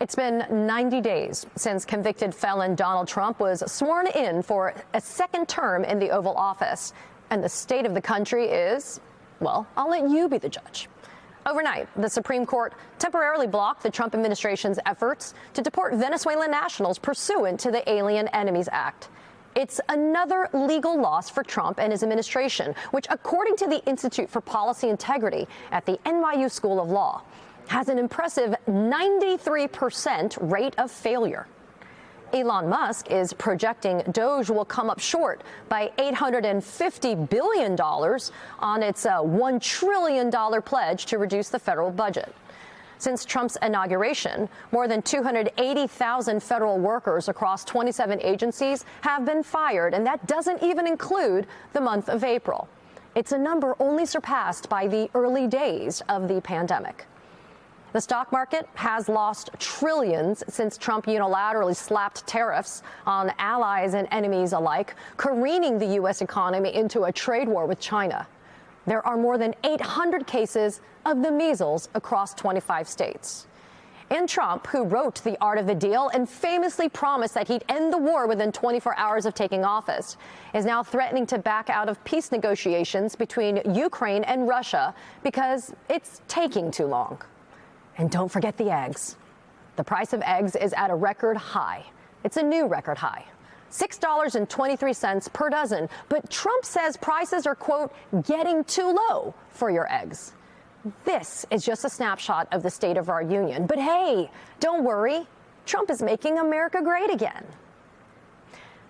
It's been 90 days since convicted felon Donald Trump was sworn in for a second term in the Oval Office. And the state of the country is, well, I'll let you be the judge. Overnight, the Supreme Court temporarily blocked the Trump administration's efforts to deport Venezuelan nationals pursuant to the Alien Enemies Act. It's another legal loss for Trump and his administration, which, according to the Institute for Policy Integrity at the NYU School of Law, has an impressive 93% rate of failure. Elon Musk is projecting Doge will come up short by $850 billion on its $1 trillion pledge to reduce the federal budget. Since Trump's inauguration, more than 280,000 federal workers across 27 agencies have been fired, and that doesn't even include the month of April. It's a number only surpassed by the early days of the pandemic. The stock market has lost trillions since Trump unilaterally slapped tariffs on allies and enemies alike, careening the U.S. economy into a trade war with China. There are more than 800 cases of the measles across 25 states. And Trump, who wrote The Art of the Deal and famously promised that he'd end the war within 24 hours of taking office, is now threatening to back out of peace negotiations between Ukraine and Russia because it's taking too long. And don't forget the eggs. The price of eggs is at a record high. It's a new record high, $6.23 per dozen. But Trump says prices are, quote, getting too low for your eggs. This is just a snapshot of the state of our union. But hey, don't worry. Trump is making America great again.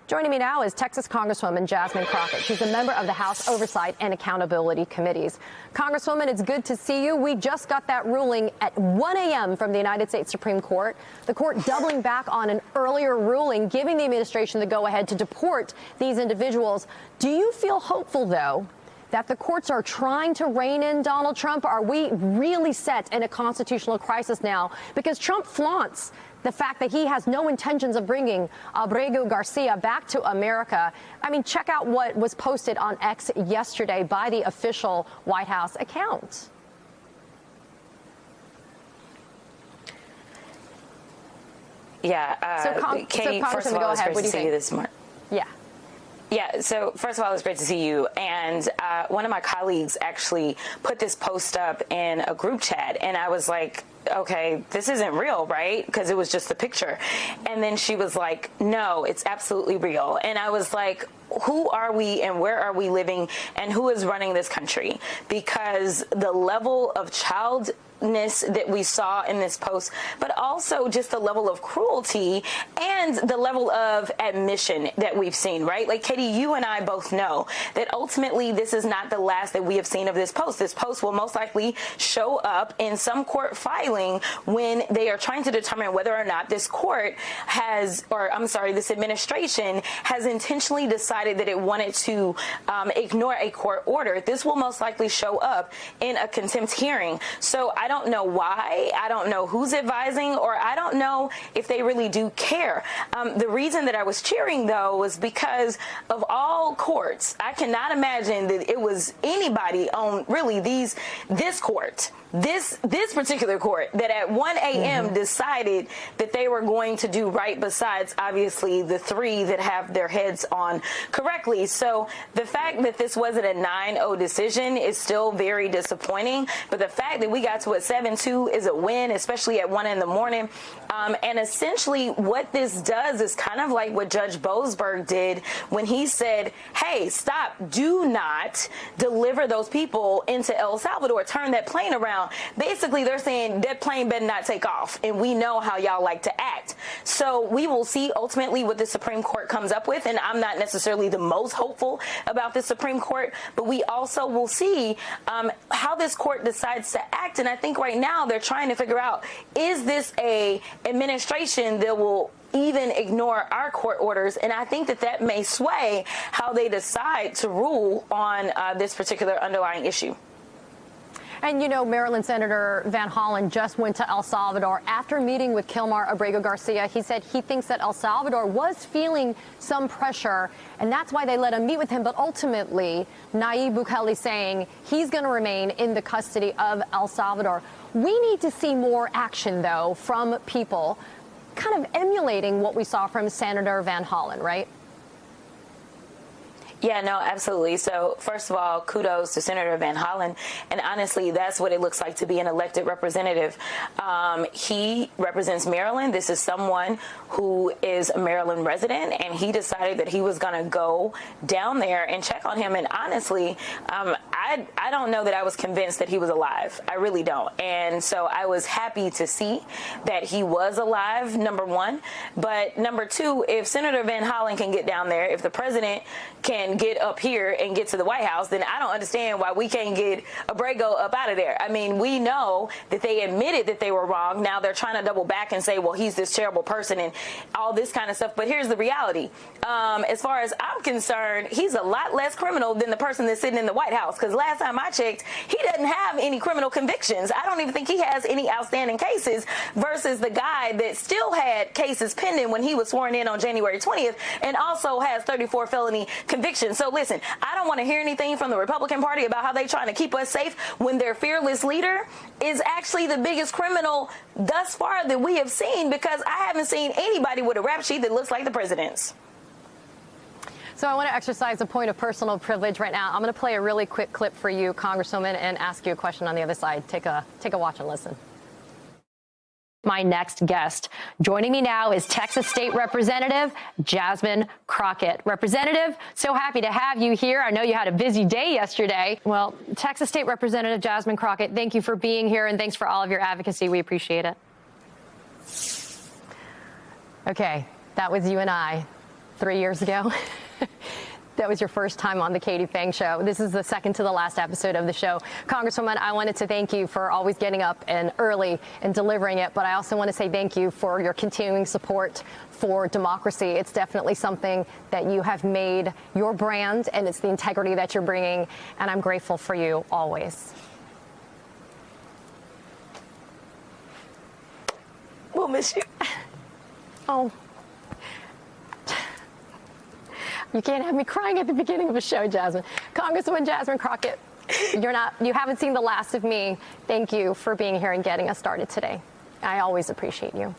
Joining me now is Texas Congresswoman Jasmine Crockett. She's a member of the House Oversight and Accountability Committees. Congresswoman, it's good to see you. We just got that ruling at 1 a.m. from the United States Supreme Court. The court doubling back on an earlier ruling, giving the administration the go-ahead to deport these individuals. Do you feel hopeful, though, that the courts are trying to rein in Donald Trump? Are we really set in a constitutional crisis now? Because Trump flaunts the fact that he has no intentions of bringing Abrego Garcia back to America. I mean, check out what was posted on X yesterday by the official White House account. Yeah, Katie, first of all, it's great to see you this morning. Yeah. Yeah, so first of all, it's great to see you. And one of my colleagues actually put this post up in a group chat, and I was like, okay, this isn't real, right? Because it was just a picture. And then she was like, no, it's absolutely real. And I was like, who are we and where are we living and who is running this country? Because the level of childness that we saw in this post, but also just the level of cruelty and the level of admission that we've seen, right? Like, Katie, you and I both know that ultimately this is not the last that we have seen of this post. This post will most likely show up in some court filing when they are trying to determine whether or not this court has, or I'm sorry, this administration has intentionally decided that it wanted to ignore a court order. This will most likely show up in a contempt hearing. So I don't know why, I don't know who's advising, or I don't know if they really do care. The reason that I was cheering, though, was because of all courts, I cannot imagine that it was anybody on really this court, this particular court, that at 1 a.m. decided that they were going to do right, besides obviously the three that have their heads on correctly. So the fact that this wasn't a 9-0 decision is still very disappointing, but the fact that we got to a 7-2 is a win, especially at 1 in the morning. And essentially what this does is kind of like what Judge Boasberg did when he said, hey, stop, do not deliver those people into El Salvador, turn that plane around. Basically, they're saying that plane better not take off, and we know how y'all like to act. So we will see ultimately what the Supreme Court comes up with, and I'm not necessarily the most hopeful about the Supreme Court, but we also will see how this court decides to act. And I think right now they're trying to figure out, is this a administration that will even ignore our court orders? And I think that that may sway how they decide to rule on this particular underlying issue. And, you know, Maryland Senator Van Hollen just went to El Salvador after meeting with Kilmar Abrego Garcia. He said he thinks that El Salvador was feeling some pressure, and that's why they let him meet with him. But ultimately, Nayib Bukele saying he's going to remain in the custody of El Salvador. We need to see more action, though, from people kind of emulating what we saw from Senator Van Hollen, right? Yeah, no, absolutely. So first of all, kudos to Senator Van Hollen. And honestly, that's what it looks like to be an elected representative. He represents Maryland. This is someone who is a Maryland resident, and he decided that he was going to go down there and check on him. And honestly, I don't know that I was convinced that he was alive. I really don't. And so I was happy to see that he was alive, number one. But number two, if Senator Van Hollen can get down there, if the president can get up here and get to the White House, then I don't understand why we can't get Abrego up out of there. I mean, we know that they admitted that they were wrong. Now they're trying to double back and say, well, he's this terrible person and all this kind of stuff. But here's the reality. As far as I'm concerned, he's a lot less criminal than the person that's sitting in the White House. Because last time I checked, he doesn't have any criminal convictions. I don't even think he has any outstanding cases versus the guy that still had cases pending when he was sworn in on January 20th and also has 34 felony convictions. So listen, I don't want to hear anything from the Republican Party about how they're trying to keep us safe when their fearless leader is actually the biggest criminal thus far that we have seen, because I haven't seen anybody with a rap sheet that looks like the president's. So I want to exercise a point of personal privilege right now. I'm going to play a really quick clip for you, Congresswoman, and ask you a question on the other side. Take a watch and listen. My next guest joining me now is Texas State Representative Jasmine Crockett. Representative, so happy to have you here. I know you had a busy day yesterday. Well, Texas State Representative Jasmine Crockett, thank you for being here, and thanks for all of your advocacy. We appreciate it. Okay, that was you and I 3 years ago. That was your first time on the Katie Phang Show. This is the second to the last episode of the show. Congresswoman, I wanted to thank you for always getting up and early and delivering it, but I also want to say thank you for your continuing support for democracy. It's definitely something that you have made your brand, and it's the integrity that you're bringing, and I'm grateful for you always. We'll miss you. Oh. You can't have me crying at the beginning of a show, Jasmine. Congresswoman Jasmine Crockett, you haven't seen the last of me. Thank you for being here and getting us started today. I always appreciate you.